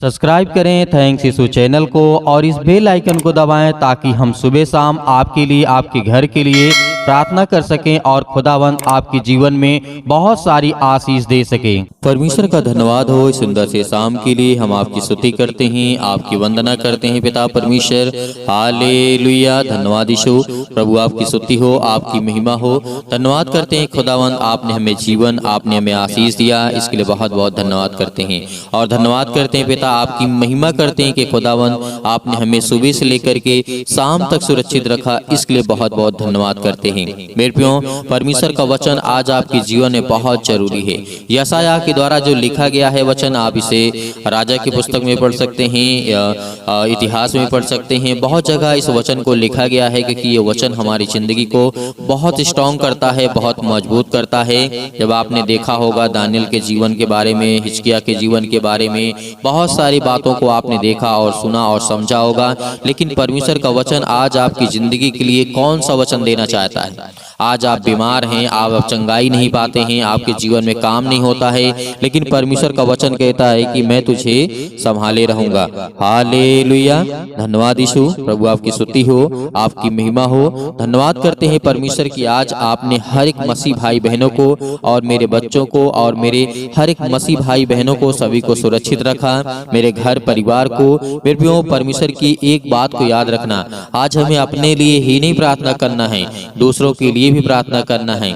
Subscribe करें thanks यीशु channel को और इस बेल आइकन को दबाएं ताकि हम सुबह शाम आपके लिए आपके घर के लिए प्रार्थना कर सकें और खुदावंद आपके जीवन में बहुत सारी आशीष दे सके। परमेश्वर का धन्यवाद हो इस सुंदर से शाम के लिए। हम आपकी स्तुति करते हैं, आपकी वंदना करते हैं पिता परमेश्वर। हालेलुया। धन्यवाद यीशु। प्रभु आपकी स्तुति हो, आपकी महिमा हो। धन्यवाद करते हैं खुदावंद, आपने हमें जीवन, आपने हमें आशीष दिया, इसके लिए बहुत बहुत धन्यवाद करते हैं। और धन्यवाद करते हैं पिता, आपकी महिमा करते हैं कि खुदावंद आपने हमें सुबह से लेकर के शाम तक सुरक्षित रखा, इसके लिए बहुत बहुत धन्यवाद करते हैं। मेरे प्रियो, परमेश्वर का वचन आज आपके जीवन में बहुत जरूरी है। यशायाह के द्वारा जो लिखा गया है वचन, आप इसे राजा की पुस्तक में पढ़ सकते हैं, इतिहास में पढ़ सकते हैं। बहुत जगह इस वचन को लिखा गया है क्योंकि ये वचन हमारी जिंदगी को बहुत स्ट्रॉन्ग करता है, बहुत मजबूत करता है। जब आपने देखा होगा दानियल के जीवन के बारे में, हिजकिय्याह के जीवन के बारे में, बहुत सारी बातों को आपने देखा और सुना और समझा होगा। लेकिन परमेश्वर का वचन आज आपकी जिंदगी के लिए कौन सा वचन देना चाहता है? आज आप बीमार हैं, आप चंगाई नहीं पाते हैं, आपके जीवन में काम नहीं होता है, लेकिन परमेश्वर का वचन कहता है कि मैं तुझे संभाले रहूंगा। हालेलुया। धन्यवाद यीशु। प्रभु आपकी स्तुति हो, आपकी महिमा हो। धन्यवाद करते हैं परमेश्वर की आज आपने हर एक मसीह भाई बहनों को और मेरे बच्चों को और मेरे हर एक मसीह भाई बहनों को सभी को सुरक्षित रखा, मेरे घर परिवार को। मेरे प्रियो, परमेश्वर की एक बात को याद रखना, आज हमें अपने लिए ही नहीं प्रार्थना करना है, दूसरों के लिए भी प्रार्थना करना है,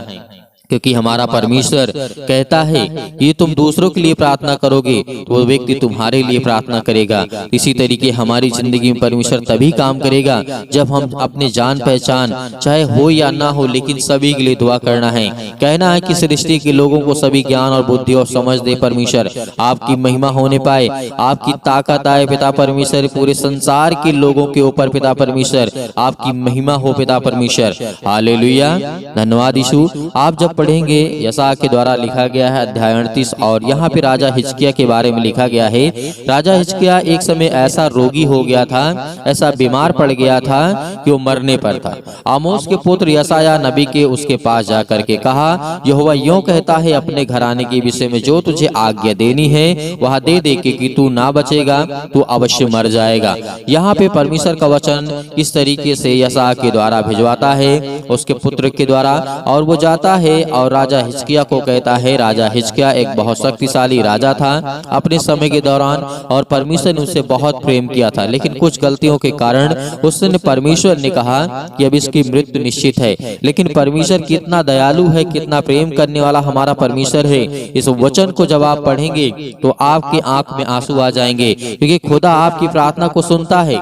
क्योंकि हमारा परमेश्वर कहता है कि तुम दूसरों के लिए प्रार्थना करोगे तो वो व्यक्ति तुम्हारे लिए प्रार्थना करेगा। इसी तरीके हमारी जिंदगी में परमेश्वर तभी काम करेगा जब हम अपने जान पहचान, चाहे हो या ना हो, लेकिन सभी के लिए दुआ करना है। कहना है कि सृष्टि के लोगों को सभी ज्ञान और बुद्धि और समझ दे परमेश्वर, आपकी महिमा होने पाए, आपकी ताकत आए पिता परमेश्वर, पूरे संसार के लोगों के ऊपर पिता परमेश्वर आपकी महिमा हो पिता परमेश्वर। हालेलुया। धन्यवाद यीशु। आप जब पढ़ेंगे, यशायाह के द्वारा लिखा गया है अध्याय 38 और यहाँ पे राजा हिजकिय्याह के बारे में लिखा गया है। राजा हिजकिय्याह एक समय ऐसा रोगी हो गया था, ऐसा बीमार पड़ गया था कि वो मरने पर था। आमोस के पुत्र यशायाह नबी के उसके पास जाकर के कहा, यहोवा यूं कहता है अपने घराने के विषय में, जो तुझे आज्ञा देनी है वह दे दे कि तू ना बचेगा, तू अवश्य मर जाएगा। यहाँ पे परमेश्वर का वचन इस तरीके से यशायाह के द्वारा भिजवाता है उसके पुत्र के द्वारा, और वो जाता है और राजा हिजकिय्याह को कहता है। राजा हिजकिय्याह एक बहुत शक्तिशाली राजा था अपने समय के दौरान, और परमेश्वर ने उससे बहुत प्रेम किया था, लेकिन कुछ गलतियों के कारण उसने परमेश्वर ने कहा कि अब इसकी मृत्यु निश्चित है। लेकिन परमेश्वर कितना दयालु है, कितना प्रेम करने वाला हमारा परमेश्वर है। इस वचन को जब आप पढ़ेंगे तो आपके आंख में आंसू आ जाएंगे, क्योंकि खुदा आपकी प्रार्थना को सुनता है।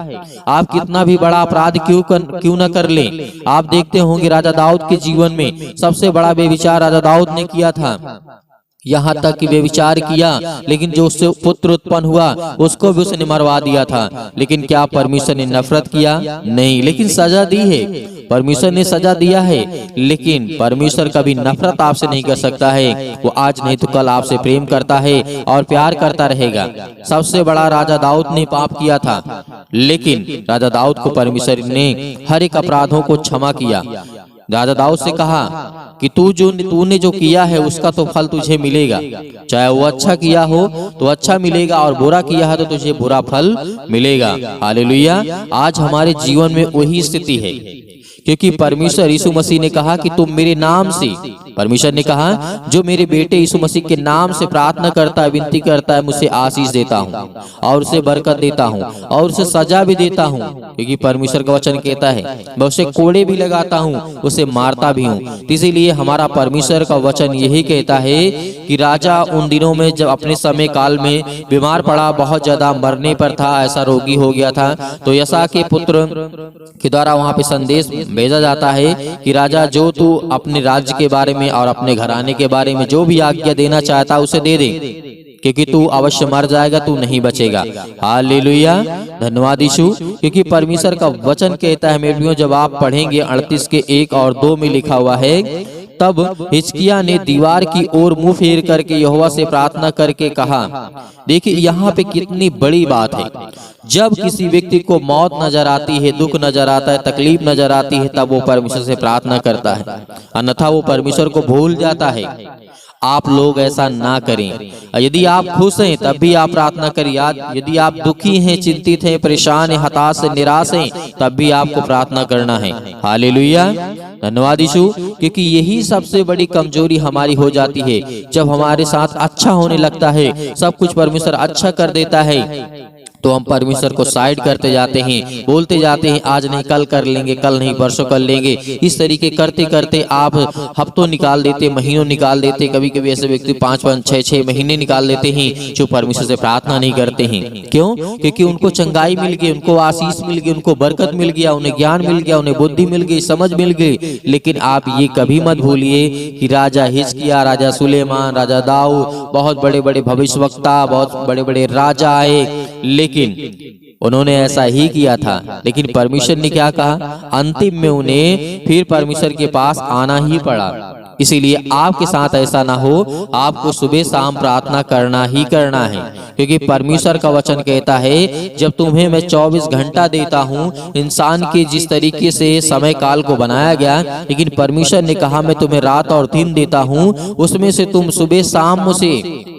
आप कितना भी बड़ा अपराध क्यों न कर लें। आप देखते होंगे राजा दाऊद के जीवन में सबसे बड़ा बेविचार राजा दाऊद ने किया था, यहाँ तक कि बेविचार किया, लेकिन जो उससे पुत्र उत्पन्न हुआ उसको भी उसने मरवा दिया था। लेकिन क्या परमेश्वर ने नफरत किया? नहीं, लेकिन सजा दी है। परमेश्वर ने सजा दिया है, लेकिन परमेश्वर कभी नफरत आपसे नहीं कर सकता है। वो आज नहीं तो कल आपसे प्रेम करता है और प्यार करता रहेगा। सबसे बड़ा राजा दाऊद ने पाप किया था, लेकिन राजा दाऊद को परमेश्वर ने हर एक अपराधों को क्षमा किया। राजा दाऊद से कहा कि तूने जो किया है उसका तो फल तुझे मिलेगा, चाहे वो अच्छा किया हो तो अच्छा मिलेगा और बुरा किया है तो तुझे बुरा फल मिलेगा। हालेलुया। आज हमारे जीवन में वही स्थिति है, क्योंकि परमेश्वर यीशु मसीह ने कहा कि तुम मेरे नाम से, परमेश्वर ने कहा जो मेरे बेटे यीशु मसीह के नाम से प्रार्थना करता है, विनती करता है, मुझे आशीष देता हूँ और उसे बरकत देता हूँ और उसे सजा भी देता हूँ। क्योंकि परमेश्वर का वचन कहता है मैं उसे कोड़े भी लगाता हूँ, उसे मारता भी हूँ। इसीलिए हमारा परमेश्वर का वचन यही कहता है कि राजा उन दिनों में जब अपने समय काल में बीमार पड़ा, बहुत ज्यादा मरने पर था, ऐसा रोगी हो गया था, तो यशायाह के पुत्र के द्वारा वहां पे संदेश भेजा जाता है कि राजा जो तू अपने राज्य के बारे में और अपने घराने के बारे में जो भी आज्ञा देना चाहता उसे दे दे, क्योंकि तू अवश्य मर जाएगा, तू नहीं बचेगा। हालेलुया। धन्यवाद यीशु। क्योंकि परमेश्वर का वचन कहता है मेरे प्रियो, जब आप पढ़ेंगे 38 के 1 और 2 में लिखा हुआ है, तब हिजकिय्याह ने दीवार की ओर मुंह फेर करके यहोवा से प्रार्थना करके कहा। देखिए यहाँ पे कितनी बड़ी बात है। जब किसी व्यक्ति को मौत नजर आती है, दुख नजर आता है, तकलीफ नजर आती है, तब वो परमेश्वर से प्रार्थना करता है, अन्यथा वो परमेश्वर को भूल जाता है। आप लोग ऐसा ना करें। यदि आप खुश हैं तब भी आप प्रार्थना करिए। यदि आप दुखी हैं, चिंतित हैं, परेशान हैं, हताश हैं, निराश हैं, तब भी आपको प्रार्थना करना है। हालेलुया, धन्यवाद यीशु। क्योंकि यही सबसे बड़ी कमजोरी हमारी हो जाती है। जब हमारे साथ अच्छा होने लगता है, सब कुछ परमेश्वर अच्छा कर देता है, तो हम परमेश्वर को साइड करते जाते हैं, बोलते जाते हैं आज नहीं कल कर लेंगे, कल नहीं परसों कर लेंगे। इस तरीके करते करते आप हफ्तों निकाल देते, महीनों निकाल देते। कभी कभी ऐसे व्यक्ति 5-5, 6-6 महीने निकाल देते हैं जो परमेश्वर से प्रार्थना नहीं करते हैं। क्यों? क्योंकि उनको चंगाई मिल गई, उनको आशीष मिल गई, उनको बरकत मिल गया, उन्हें ज्ञान मिल गया, उन्हें बुद्धि मिल गई, समझ मिल गई। लेकिन आप ये कभी मत भूलिए कि राजा हिजकिय्याह, राजा सुलेमान, राजा दाऊद, बहुत बड़े बड़े भविष्यवक्ता, बहुत बड़े बड़े राजा आए, लेकिन उन्होंने ऐसा ही किया था। लेकिन परमेश्वर ने क्या कहा? अंतिम में उन्हें फिर परमेश्वर के पास आना ही पड़ा। इसीलिए आपके साथ ऐसा ना हो, आपको सुबह शाम प्रार्थना करना ही करना है। क्योंकि परमेश्वर का वचन कहता है जब तुम्हें मैं 24 घंटा देता हूँ, इंसान के जिस तरीके से समय काल को बनाया गया, लेकिन परमेश्वर ने कहा मैं तुम्हें रात और दिन देता हूँ, उसमें से तुम सुबह शाम मुझसे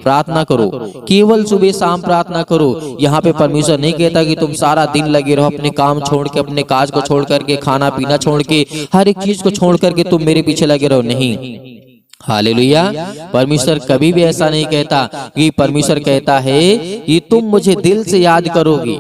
प्रार्थना करो, केवल सुबह शाम प्रार्थना करो। यहाँ पे परमेश्वर नहीं कहता कि तुम सारा दिन लगे रहो, अपने काम छोड़ के, अपने काज को छोड़ करके, खाना पीना छोड़ के, हर एक चीज को छोड़ करके तुम मेरे पीछे लगे रहो। नहीं, हालेलुया। परमेश्वर कभी भी ऐसा नहीं कहता। कि परमेश्वर कहता है कि तुम मुझे दिल से याद करोगे,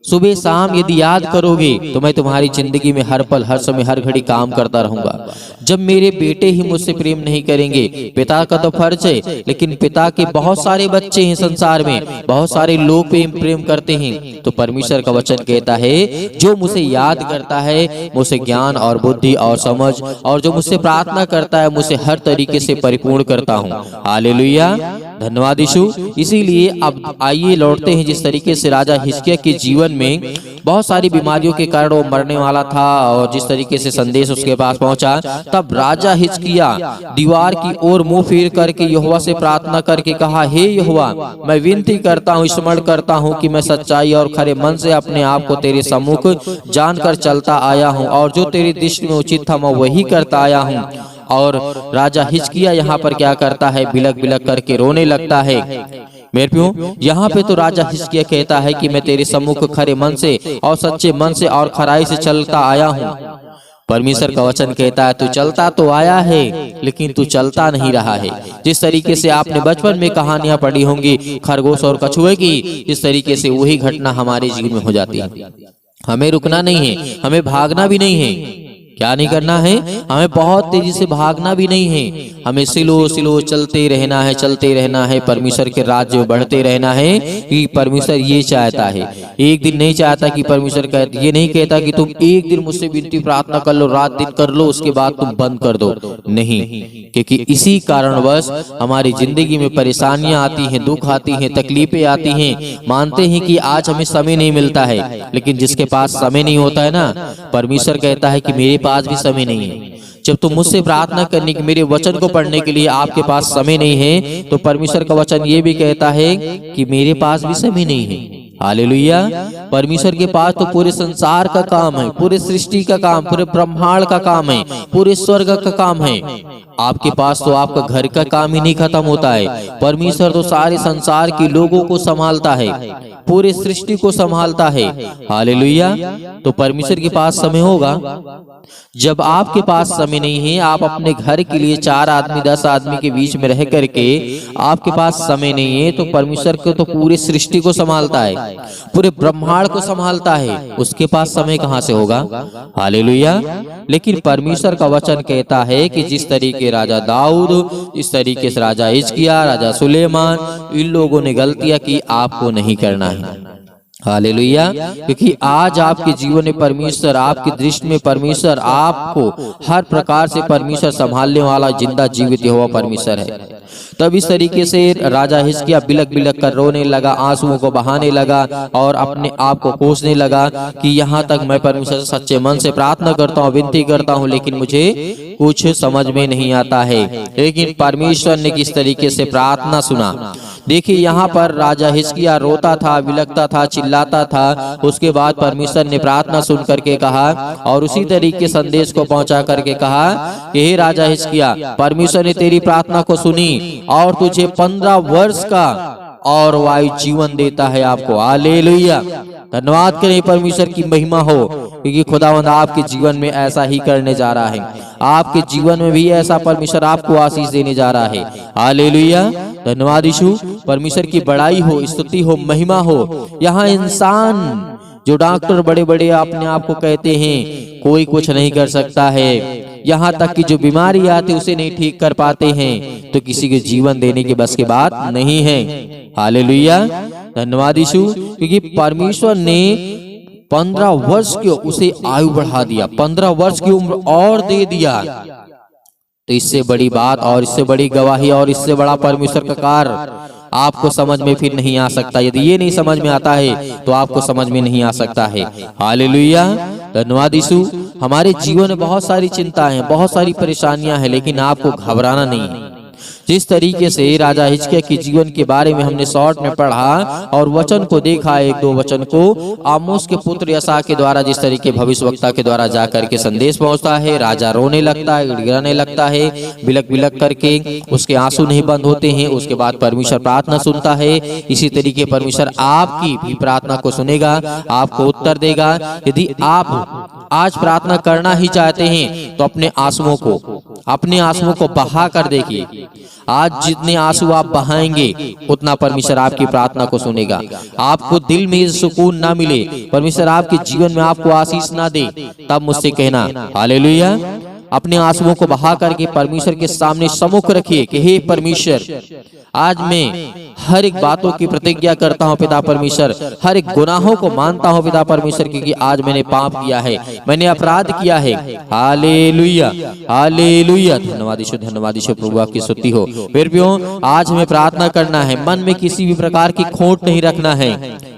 सुबह शाम यदि याद करोगे तो मैं तुम्हारी जिंदगी में हर पल, हर समय, हर घड़ी काम करता रहूंगा। जब मेरे बेटे ही मुझसे प्रेम नहीं करेंगे, पिता का तो फर्ज है, लेकिन पिता के बहुत सारे बच्चे हैं संसार में, बहुत सारे लोग प्रेम करते हैं, तो परमेश्वर का वचन कहता है जो मुझे याद करता है, मुझसे ज्ञान और बुद्धि और समझ, और जो मुझसे प्रार्थना करता है, मुझसे हर तरीके से परिपूर्ण करता हूँ। हालेलुया, धन्यवाद यीशु। इसीलिए अब आइए लौटते हैं जिस तरीके से राजा हिजकिय्याह के जीवन में बहुत सारी बीमारियों के कारण वो मरने वाला था, और जिस तरीके से संदेश उसके पास पहुंचा, तब राजा हिजकिय्याह दीवार की ओर मुंह फेर करके यहोवा से प्रार्थना करके कहा, हे यहोवा, मैं विनती करता हूँ, स्मरण करता हूँ कि मैं सच्चाई और खरे मन से अपने आप को तेरे सम्मुख जानकर चलता आया हूँ, और जो तेरी दृष्टि में उचित था मैं वही करता आया हूँ। और राजा हिजकिय्याह यहाँ पर क्या करता है? बिलक बिलक करके रोने लगता है। मेरे प्रियो, यहाँ पे तो राजा हिजकिय्याह कहता है कि मैं तेरे सम्मुख खरे मन से और सच्चे मन से और खराई से चलता आया हूँ। परमेश्वर का वचन कहता है तू चलता तो आया है, लेकिन तू चलता नहीं रहा है। जिस तरीके से आपने बचपन में कहानियां पढ़ी होंगी खरगोश और कछुए की, इस तरीके से वही घटना हमारे जीवन में हो जाती है। हमें रुकना नहीं है, हमें भागना भी नहीं है। क्या नहीं करना है? हमें बहुत तेजी से भागना भी नहीं है, हमें स्लो स्लो चलते रहना है, चलते रहना है, परमेश्वर के राज्य में बढ़ते रहना है। कि परमेश्वर ये चाहता है, एक दिन नहीं चाहता कि परमेश्वर ये नहीं कहता कि तुम एक दिन मुझसे विनती प्रार्थना कर लो, रात दिन कर लो, उसके बाद तुम बंद कर दो। नहीं, क्योंकि इसी कारणवश हमारी जिंदगी में परेशानियां आती हैं, दुख आती हैं, तकलीफें आती हैं। मानते हैं कि आज हमें समय नहीं मिलता है, लेकिन जिसके पास समय नहीं होता है ना, परमेश्वर कहता है कि मेरे पास भी समय नहीं है। जब तुम मुझसे प्रार्थना करने की, मेरे वचन को पढ़ने के लिए आपके पास समय नहीं है, तो परमेश्वर का वचन ये भी कहता है कि मेरे पास भी समय नहीं है। हालेलुया। परमेश्वर के पास तो पूरे संसार का काम है, पूरे सृष्टि का काम, पूरे ब्रह्मांड का काम है, पूरे स्वर्ग का काम है। आपके पास तो आपका घर का काम ही नहीं खत्म होता है। परमेश्वर तो सारे संसार के लोगों को संभालता है, पूरे सृष्टि को संभालता है। हालेलुया। तो परमेश्वर के पास समय होगा। जब आपके पास समय नहीं है, आप अपने घर के लिए 4 आदमी 10 आदमी के बीच में रह करके आपके पास समय नहीं है, तो परमेश्वर को तो पूरे सृष्टि को संभालता है, पूरे ब्रह्मांड को संभालता है, उसके पास समय कहां से होगा? हालेलुया। लेकिन परमेश्वर का वचन कहता है कि जिस तरीके राजा दाऊद, इस तरीके से राजा हिजकिय्याह, राजा सुलेमान, इन लोगों ने गलतियां की, आपको नहीं करना है। हालेलुया। क्योंकि आज आपके जीवन में परमेश्वर, आपकी दृष्टि में परमेश्वर, आपको हर प्रकार से परमेश्वर संभालने वाला जिंदा जीवित यहोवा परमेश्वर है। तब इस तरीके से राजा हिजकिय्याह बिलक बिलक कर रोने लगा, आंसुओं को बहाने लगा और अपने आप को कोसने लगा कि यहाँ तक मैं परमेश्वर से सच्चे मन से प्रार्थना करता हूँ, विनती करता हूँ, लेकिन मुझे कुछ समझ में नहीं आता है। लेकिन परमेश्वर ने किस तरीके से प्रार्थना सुना। देखिए, यहाँ पर राजा हिजकिय्याह रोता था, बिलकता था, चिल्लाता था। उसके बाद परमेश्वर ने प्रार्थना सुन करके कहा और उसी तरीके संदेश को पहुंचा करके कहा कि हे राजा हिजकिय्याह, परमेश्वर ने तेरी प्रार्थना को सुनी और तुझे 15 वर्ष का और वायु जीवन देता है आपको। हालेलुया, धन्यवाद करें, परमेश्वर की महिमा हो, क्योंकि खुदावंद आपके जीवन में ऐसा ही करने जा रहा है। आपके जीवन में भी ऐसा परमेश्वर आपको आशीष देने जा रहा है। हालेलुया, धन्यवाद यीशु। परमेश्वर की बड़ाई हो, स्तुति हो, महिमा हो। यहाँ इंसान जो डॉक्टर बड़े बड़े अपने आप को कहते हैं कोई कुछ नहीं कर सकता है, यहाँ तक कि जो बीमारी आती उसे नहीं ठीक कर पाते हैं, तो किसी के जीवन देने के बस की बात नहीं है। हालेलुया, धन्यवाद यीशु, क्योंकि परमेश्वर ने 15 वर्ष की उसे आयु बढ़ा दिया, 15 वर्ष की उम्र और दे दिया। तो इससे बड़ी बात और इससे बड़ी गवाही और इससे बड़ा परमेश्वर का कार्य आपको समझ में फिर नहीं आ सकता। यदि ये नहीं समझ में आता है तो आपको समझ में नहीं आ सकता है। हालेलुया, धन्यवाद यीशु। हमारे जीवन में बहुत सारी चिंताएं, बहुत सारी परेशानियां हैं, लेकिन आपको घबराना नहीं है। जिस तरीके से राजा हिजकिय्याह के जीवन के बारे में हमने शॉर्ट में पढ़ा और वचन को देखा, एक दो वचन को आमोस के पुत्र यशायाह के द्वारा जिस तरीके भविष्यवक्ता के द्वारा जाकर के संदेश पहुंचता है, राजा रोने लगता है, गिड़गिड़ाने लगता है, बिलक बिलक करके उसके आंसू नहीं बंद होते हैं। उसके बाद परमेश्वर प्रार्थना सुनता है। इसी तरीके परमेश्वर आपकी भी प्रार्थना को सुनेगा, आपको उत्तर देगा। यदि आप आज प्रार्थना करना ही चाहते हैं तो अपने आंसुओं को बहा कर देखिए। आज जितने आंसू आप बहाएंगे उतना परमेश्वर आपकी प्रार्थना को सुनेगा। आपको दिल में सुकून ना मिले, परमेश्वर आपके जीवन में आपको आशीष ना दे, तब मुझसे कहना। हालेलुया, अपने आंसुओं को बहा करके परमेश्वर के सामने सम्मुख रखिए कि हे परमेश्वर, आज मैं हर एक बातों की प्रतिज्ञा करता हूँ पिता परमेश्वर, हर एक गुनाहों को मानता हूँ पिता परमेश्वर, क्योंकि आज मैंने पाप किया है, मैंने अपराध किया है। हालेलुया, हालेलुया, धन्यवाद यीशु, धन्यवाद यीशु, प्रभु आपकी स्तुति हो। फिर भी आज हमें प्रार्थना करना है, मन में किसी भी प्रकार की खोट नहीं रखना है,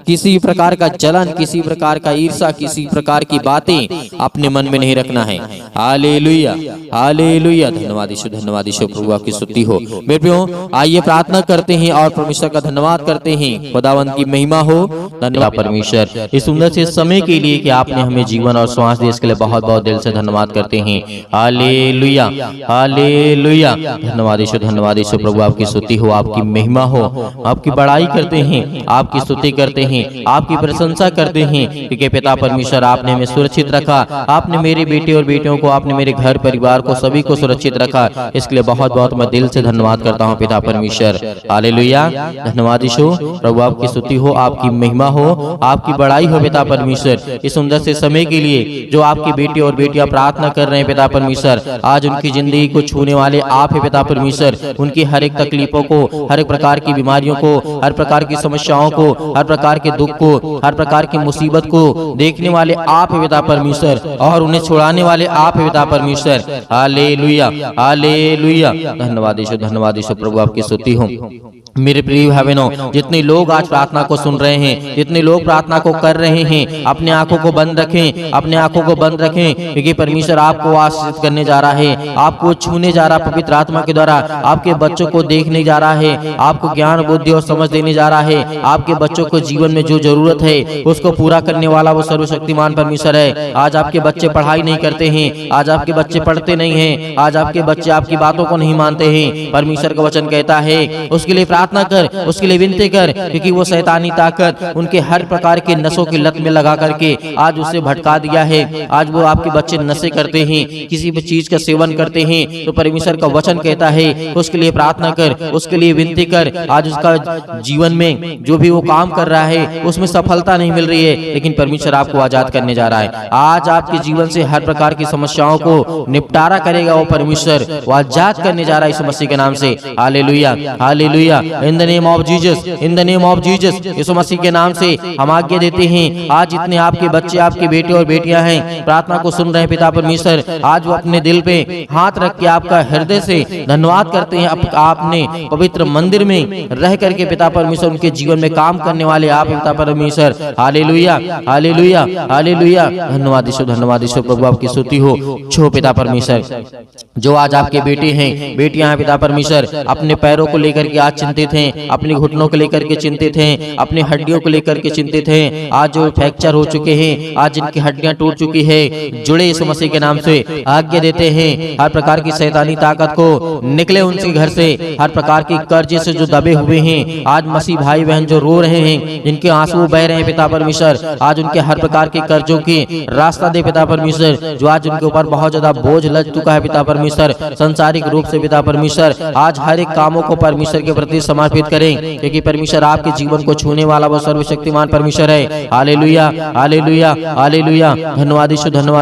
किसी भी प्रकार का जलन, किसी प्रकार का ईर्ष्या, किसी प्रकार की बातें अपने मन में नहीं रखना है। हालेलुया, हालेलुया, धन्यवाद यीशु, धन्यवाद यीशु, प्रभु आपकी स्तुति हो। मेरे प्रियो, आइए प्रार्थना करते हैं और परमेश्वर का धन्यवाद करते हैं। खुदावंद की महिमा हो। धन्यवाद परमेश्वर इस सुंदर से समय के लिए कि आपने हमें जीवन और श्वास दिए, इसके लिए बहुत बहुत दिल से धन्यवाद करते हैं। हालेलुया, हालेलुया, धन्यवाद यीशु, धन्यवाद यीशु, प्रभु आपकी स्तुति हो, आपकी महिमा हो। आपकी बड़ाई करते हैं, आपकी स्तुति करते हैं, आपकी प्रशंसा करते हैं, क्योंकि पिता परमेश्वर आपने हमें सुरक्षित रखा। आपने मेरे बेटे और बेटियों को, आपने मेरे घर परिवार को, सभी को सुरक्षित रखा। इसके लिए बहुत बहुत मैं दिल से धन्यवाद करता हूँ पिता परमेश्वर। हालेलुया, धन्यवाद यीशु, प्रभु आपकी स्तुति हो, आपकी महिमा हो, आपकी बड़ाई हो पिता परमेश्वर। इस सुंदर से समय के लिए जो आपके बेटे और बेटियां प्रार्थना कर रहे हैं पिता परमेश्वर, आज उनकी जिंदगी को छूने वाले आप है पिता परमेश्वर। उनकी हर एक तकलीफों को, हर एक प्रकार की बीमारियों को, हर प्रकार की समस्याओं को, हर प्रकार के दुख को, हर प्रकार की मुसीबत को देखने वाले आप है पिता परमेश्वर, और उन्हें छुड़ाने वाले आप है पिता परमेश्वर। हालेलुया, हालेलुया, धन्यवाद यीशु, धन्यवाद यीशु, प्रभु आपकी स्तुति हो। मेरे प्रिय भाई बहनों, जितने लोग आज प्रार्थना को सुन रहे हैं, जितने लोग प्रार्थना को कर रहे हैं, अपने आंखों को बंद रखें, अपने आंखों को बंद रखें, क्योंकि परमेश्वर आपको आशीषित करने जा रहा है, आपको छूने जा रहा है पवित्र आत्मा के द्वारा, आपके बच्चों को देखने जा रहा है, आपको ज्ञान बुद्धि और समझ देने जा रहा है। आपके बच्चों को जीवन में जो जरूरत है उसको पूरा करने वाला वो सर्वशक्तिमान परमेश्वर है। आज आपके बच्चे पढ़ाई नहीं करते हैं, आज आपके बच्चे पढ़ते नहीं हैं, आज आपके बच्चे आपकी बातों को नहीं मानते हैं। परमेश्वर का वचन कहता है उसके लिए प्रार्थना कर, उसके लिए विनती कर, क्योंकि वो शैतानी ताकत उनके हर प्रकार के नशों की लत में लगा करके आज उसे भटका दिया है। आज वो आपके बच्चे नशे करते हैं, किसी भी चीज का सेवन करते हैं, तो परमेश्वर का वचन कहता है उसके लिए प्रार्थना कर, उसके लिए विनती कर। आज उसका जीवन में जो भी वो काम कर रहा है उसमें सफलता नहीं मिल रही है, लेकिन परमेश्वर आपको आजाद करने जा रहा है। आज आपके जीवन से हर प्रकार की समस्याओं को निपटारा करेगा वो परमेश्वर, वो आजाद करने जा रहा है यीशु मसीह के नाम से। Hallelujah, hallelujah, in the name of Jesus, in the name of Jesus, यीशु मसीह के नाम से हम आज्ञा देते हैं। आज जितने आपके बच्चे, आपके बेटे और बेटियां हैं, प्रार्थना को सुन रहे हैं पिता परमेश्वर, आज वो अपने दिल पे हाथ रख के आपका हृदय से धन्यवाद करते हैं। आपने पवित्र मंदिर में रह करके पिता परमेश्वर उनके जीवन में काम करने वाले आप है पिता परमेश्वर। Hallelujah hallelujah hallelujah. धन्यवाद यीशु प्रभु आपकी स्तुति हो। छो पिता परमेश्वर, जो आज आपके बेटे हैं बेटियां हैं पिता परमेश्वर, अपने पैरों को लेकर के आज चिंतित हैं, अपने घुटनों को लेकर के चिंतित हैं, अपनी हड्डियों को लेकर के चिंतित हैं, आज जो फ्रैक्चर हो चुके हैं, आज जिनकी हड्डियां टूट चुकी है, जुड़े यीशु मसीह के नाम से आज्ञा देते हैं हर प्रकार की शैतानी ताकत को निकले उनके घर से, हर प्रकार की कर्ज से जो दबे हुए हैं, आज मसीह भाई बहन जो रो रहे हैं, जिनके आंसू बह रहे हैं पिता परमेश्वर, आज उनके हर प्रकार के कर्जों की रास्ता दे पिता परमेश्वर, जो आज उनके ऊपर बहुत ज्यादा बोझ लग चुका है पिता परमेश्वर, संसारिक रूप से पिता परमेश्वर, आज हर एक कामों को परमेश्वर के प्रति समर्पित करें, क्योंकि परमेश्वर आपके जीवन को छूने वाला वो सर्वशक्तिमान परमेश्वर है। Hallelujah hallelujah hallelujah. धन्यवाद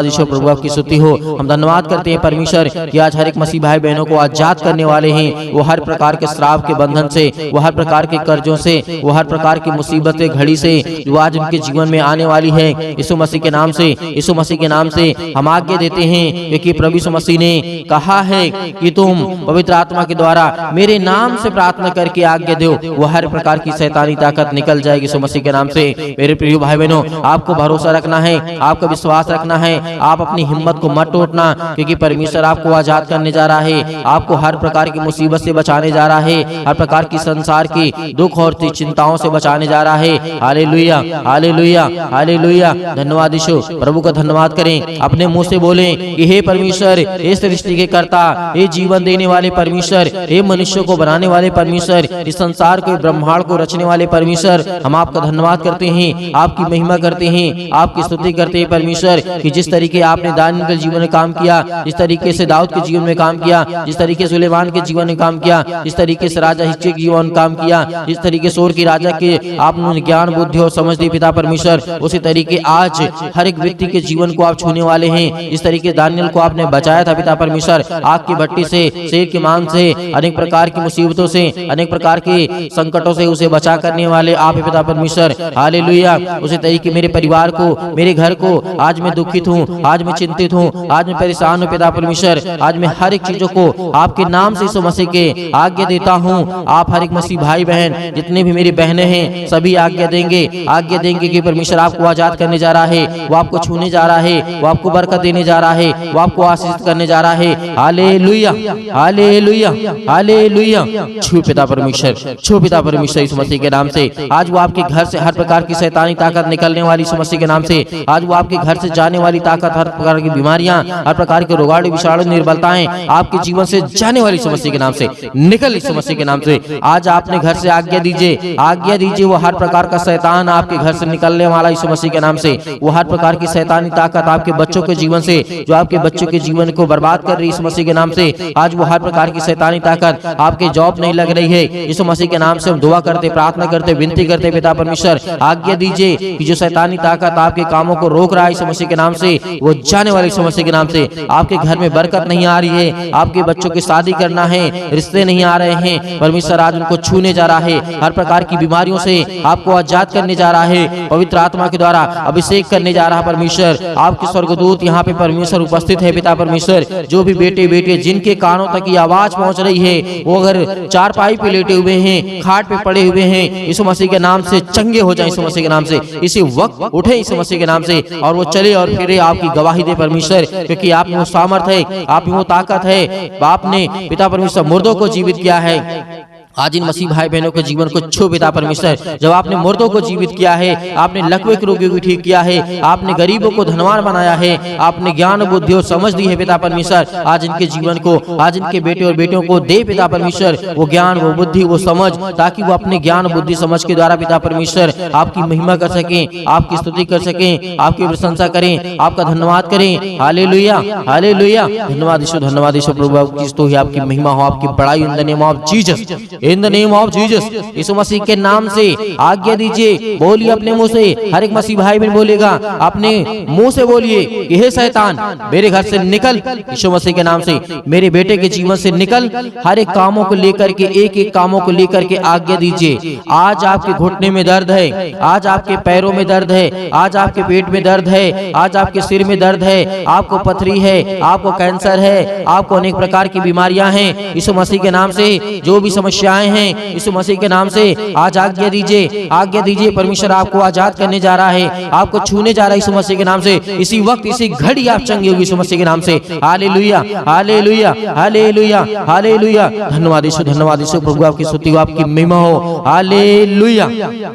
यीशु प्रभु आपकी स्तुति हो। हम धन्यवाद करते हैं परमेश्वर कि आज हर एक मसीह भाई बहनों को आजाद करने वाले हैं, वो हर प्रकार के श्राप के बंधन से, वो हर प्रकार के कर्जों से, वो हर प्रकार की मुसीबत घड़ी से जो आज उनके जीवन में आने वाली है, यीशु मसीह के नाम से, यीशु मसीह के नाम से हम आज्ञा देते हैं, क्योंकि प्रभु यीशु मसीह ने कहा है कि तुम पवित्र आत्मा के द्वारा मेरे नाम से प्रार्थना करके आज्ञा दो, वो हर प्रकार की शैतानी ताकत निकल जाएगी यीशु मसीह के नाम से। मेरे प्रिय भाई बहनों, आपको भरोसा रखना है, आपका विश्वास रखना है, आप अपनी हिम्मत को मत टूटना, क्योंकि परमेश्वर आपको आजाद करने जा रहा है, आपको हर प्रकार की मुसीबत से बचाने जा रहा है, हर प्रकार की संसार की दुख और चिंताओं से बचाने जा रहा है। Hallelujah hallelujah hallelujah. धन्यवाद यीशु प्रभु का धन्यवाद करें, अपने मुंह से बोलें कि हे परमेश्वर, हे सृष्टि के कर्ता, हे जीवन देने वाले परमेश्वर, हे मनुष्य को बनाने वाले परमेश्वर, इस संसार को ब्रह्मांड को रचने वाले परमेश्वर, हम आपका धन्यवाद करते हैं, आपकी महिमा करते हैं, आपकी स्तुति करते हैं परमेश्वर, कि जिस तरीके आपने दानियेल के जीवन में काम किया, जिस तरीके से दाऊद के जीवन में काम किया, जिस तरीके से सुलेमान के जीवन में काम किया, जिस तरीके से राजा हिजकिय्याह के जीवन में काम किया, जिस तरीके से की राजा के आपने ज्ञान बुद्धि और समझ दी पिता परमेश्वर, उसी तरीके आज हर एक व्यक्ति के जीवन को आप छूने वाले हैं। इस तरीके दानियेल को आपने बचाया था पिता परमेश्वर, आग की भट्टी से, शेर के मांस से, अनेक प्रकार की मुसीबतों से, अनेक प्रकार के संकटों से उसे बचा करने वाले आप है पिता परमेश्वर। हालेलुया। उसी तरीके मेरे परिवार को, मेरे घर को, आज मैं दुखित हूँ, आज मैं चिंतित हूँ, आज मैं परेशान हूँ पिता परमेश्वर, आज मैं हर एक चीजों को आपके नाम से यीशु मसीह के आज्ञा देता हूँ। आप हर एक मसीह भाई बहन, जितने भी मेरी बहनें हैं, सभी आज्ञा देंगे कि परमेश्वर आपको आजाद करने जा रहा है, वो आपको छूने जा रहा है, वो आपको बरकत देने जा रहा है, वो आपको आशीष करने जा रहा है। Hallelujah hallelujah hallelujah. छू पिता परमेश्वर, छू पिता परमेश्वर यीशु मसीह के नाम से। आज वो आपके घर से हर प्रकार की शैतानी ताकत निकलने वाली यीशु मसीह के नाम से, आज वो आपके घर से जाने वाली ताकत, हर प्रकार की बीमारियां, हर प्रकार के रोगाणु विषाणु निर्बलताएं आपके जीवन से जाने वाली यीशु मसीह के नाम से निकल यीशु मसीह के नाम से। आज आपने घर से आज्ञा दीजिए वो हर प्रकार का शैतान आपके घर से निकलने वाला यीशु मसीह के नाम से, वो हर प्रकार की शैतानी ताकत आपके बच्चों के जीवन से, जो आपके बच्चों के जीवन को बर्बाद कर रही है यीशु मसीह के नाम से, आज वो हर प्रकार की शैतानी ताकत आपके जॉब नहीं लग रही है, यीशु मसीह के नाम से हम दुआ करते, प्रार्थना करते, विनती करते पिता परमेश्वर, आज्ञा दीजिए कि जो शैतानी ताकत आपके कामों को रोक रहा है यीशु मसीह के नाम से, वो जाने वाले यीशु मसीह के नाम से। आपके घर में बरकत नहीं आ रही है, आपके बच्चों की शादी करना है, रिश्ते नहीं आ रहे हैं, परमेश्वर आज उनको छूने जा रहा है, हर प्रकार की बीमारियों से आपको आजाद करने जा रहा है, पवित्र आत्मा के द्वारा अभिषेक करने जा रहा है परमेश्वर। आपके स्वर्गदूत यहाँ पे परमेश्वर उपस्थित है पिता परमेश्वर, जो भी बेटे बेटे जिनके कानों तक ये आवाज पहुंच रही है, वो अगर चारपाई पे लेटे हुए हैं, खाट पे पड़े हुए हैं, यीशु मसीह के नाम से चंगे हो जाए, यीशु मसीह के नाम से इसी वक्त उठे यीशु मसीह के नाम से, और वो चले और फिरे आपकी गवाही दे परमेश्वर, क्योंकि आप में वो सामर्थ है, आप में वो ताकत है। आपने पिता परमेश्वर मुर्दों को जीवित किया है। आज इन मसीह भाई बहनों के जीवन को छू पिता परमेश्वर, जब आपने मुर्दों को जीवित किया है, आपने लकवे के रोगियों को ठीक किया है, आपने गरीबों को धनवान बनाया है, आपने ज्ञान बुद्धि और समझ दी है पिता परमेश्वर। आज इनके जीवन को, आज इनके बेटे और बेटियों को दे पिता परमेश्वर वो ज्ञान, वो बुद्धि, वो समझ, ताकि वो अपने ज्ञान बुद्धि समझ के द्वारा पिता परमेश्वर आपकी महिमा कर सकें, आपकी स्तुति कर सकें, आपकी प्रशंसा करें, आपका धन्यवाद करें। Hallelujah hallelujah. धन्यवाद यीशु प्रभु, आपकी स्तुति, आपकी महिमा हो, आपकी बड़ाई in the name of Jesus, in the name of Jesus. यीशु मसीह के नाम से आज्ञा दीजिए, बोलिए अपने मुंह से, हर एक मसीह भाई बहन बोलेगा, अपने मुंह से बोलिए कि हे शैतान मेरे घर से निकल, यीशु मसीह के नाम से मेरे बेटे के जीवन से निकल। हर एक कामों को लेकर के, एक एक कामों को लेकर के आज्ञा दीजिए। आज आपके घुटने में दर्द है, आज आपके पैरों में दर्द है, आज आपके पेट में दर्द है, आज आपके सिर में दर्द है, आपको पथरी है, आपको कैंसर है, आपको अनेक प्रकार की बीमारियां हैं, यीशु मसीह के नाम से जो भी समस्या आए हैं, यीशु मसीह के नाम से आज आज्ञा दीजिए। परमेश्वर आपको आजाद करने जा रहा है, आपको छूने जा रहा है यीशु मसीह के नाम से। इसी वक्त इसी घड़ी आप चंगे होगी यीशु मसीह के नाम से। Hallelujah, hallelujah, hallelujah, hallelujah. धन्यवाद यीशु, प्रभु आपकी स्तुति हो, आपकी महिमा हो। Hallelujah,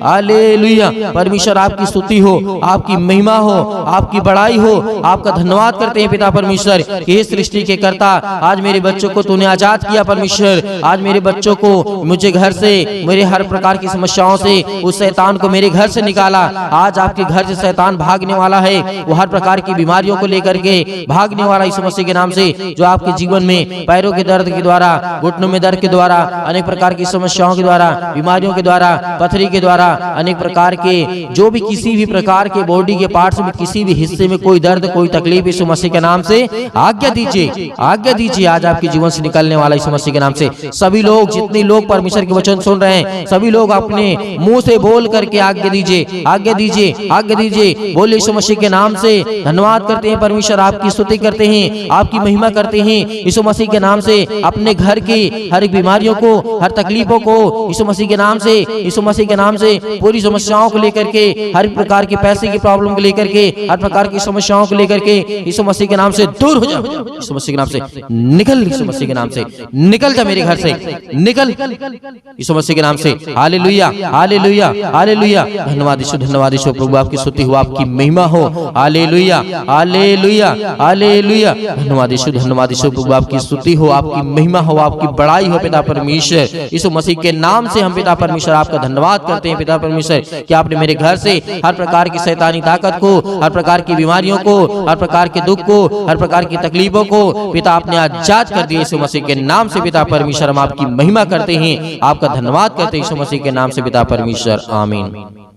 hallelujah. परमेश्वर आपकी स्तुति हो, आपकी महिमा हो, आपकी बड़ाई हो। आपका धन्यवाद करते हैं पिता परमेश्वर, हे सृष्टि के कर्ता, आज मेरे बच्चों को तूने आजाद किया परमेश्वर। आज मेरे बच्चों को, मुझे घर से, मेरे हर प्रकार की समस्याओं से, उस शैतान को मेरे घर से निकाला। आज आपके घर से शैतान भागने वाला है, वो हर प्रकार की बीमारियों को लेकर के भागने वाला यीशु मसीह के नाम से। जो आपके जीवन में पैरों के दर्द के द्वारा, घुटनों में दर्द के द्वारा, अनेक प्रकार की समस्याओं के द्वारा, बीमारियों के द्वारा, पथरी के द्वारा, अनेक प्रकार के जो भी किसी भी प्रकार के बॉडी के पार्ट्स में किसी भी हिस्से में कोई दर्द, कोई तकलीफ, यीशु मसीह के नाम से आज्ञा दीजिए, आज्ञा दीजिए। आज आपके जीवन से निकलने वाला यीशु मसीह के नाम से सभी लोग, जितने लोग परमेश्वर के वचन सुन रहे हैं, सभी लोग अपने मुंह से बोल करके आज्ञा दीजिए, आज्ञा दीजिए, आज्ञा दीजिए। बोले यीशु मसीह के नाम से धन्यवाद करते हैं परमेश्वर, आपकी स्तुति करते हैं, आपकी महिमा करते हैं यीशु मसीह के नाम से। अपने घर की हर एक बीमारियों को, हर तकलीफों को यीशु मसीह के नाम से, यीशु मसीह के नाम से, पूरी समस्याओं को लेकर के, हर प्रकार की पैसे की प्रॉब्लम को लेकर के, हर प्रकार की समस्याओं को लेकर के यीशु मसीह के नाम से दूर हो जाओ। यीशु मसीह के नाम से निकल, यीशु मसीह के नाम से निकल जा मेरे घर से, निकल यीशु मसीह के नाम से। Hallelujah, hallelujah, hallelujah. धन्यवाद यीशु, प्रभु आपकी स्तुति हो, आपकी महिमा हो। Hallelujah, hallelujah, hallelujah. धन्यवाद यीशु, प्रभु आपकी स्तुति हो, आपकी महिमा हो, आपकी बड़ाई हो पिता परमेश्वर। यीशु मसीह के नाम से हम पिता परमेश्वर आपका धन्यवाद करते हैं पिता परमेश्वर, कि आपने मेरे घर से हर प्रकार की शैतानी ताकत को, हर प्रकार की बीमारियों को, हर प्रकार के दुख को, हर प्रकार की तकलीफों को पिता आपने आजाद कर दिया यीशु मसीह के नाम से पिता परमेश्वर। हम आपकी महिमा करते हैं, आपका धन्यवाद करते हैं यीशु मसीह के नाम से पिता परमेश्वर। आमीन।